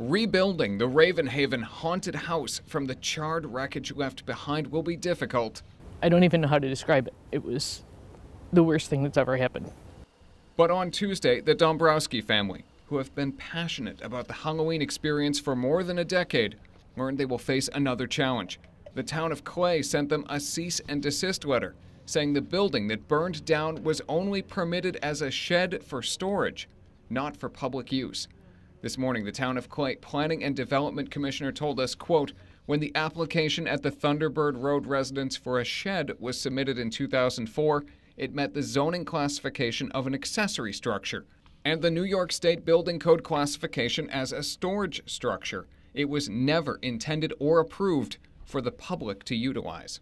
Rebuilding the Ravenhaven haunted house from the charred wreckage left behind will be difficult. I don't even know how to describe it. It was the worst thing that's ever happened. But on Tuesday, the Dombrowski family, who have been passionate about the Halloween experience for more than a decade, learned they will face another challenge. The town of Clay sent them a cease and desist letter, saying the building that burned down was only permitted as a shed for storage, not for public use. This morning, the town of Clay Planning and Development Commissioner told us, quote, when the application at the Thunderbird Road residence for a shed was submitted in 2004, it met the zoning classification of an accessory structure and the New York State Building Code classification as a storage structure. It was never intended or approved for the public to utilize.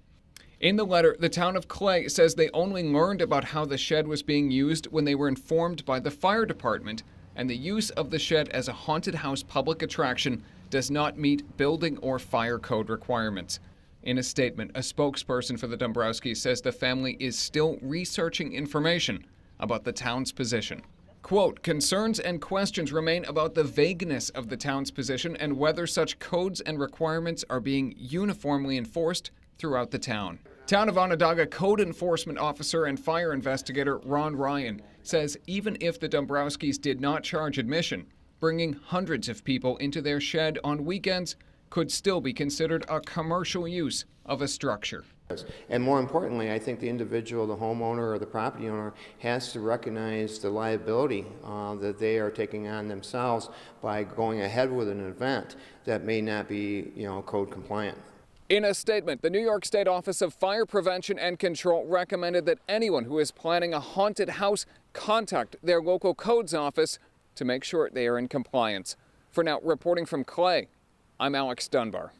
In the letter, the town of Clay says they only learned about how the shed was being used when they were informed by the fire department, and the use of the shed as a haunted house public attraction does not meet building or fire code requirements. In a statement, a spokesperson for the Dombrowskis says the family is still researching information about the town's position. Quote, concerns and questions remain about the vagueness of the town's position and whether such codes and requirements are being uniformly enforced throughout the town. Town of Onondaga Code Enforcement Officer and fire investigator Ron Ryan says even if the Dombrowskis did not charge admission, bringing hundreds of people into their shed on weekends could still be considered a commercial use of a structure. And more importantly, I think the individual, the homeowner or the property owner, has to recognize the liability that they are taking on themselves by going ahead with an event that may not be, code compliant. In a statement, the New York State Office of Fire Prevention and Control recommended that anyone who is planning a haunted house contact their local codes office to make sure they are in compliance. For now, reporting from Clay, I'm Alex Dunbar.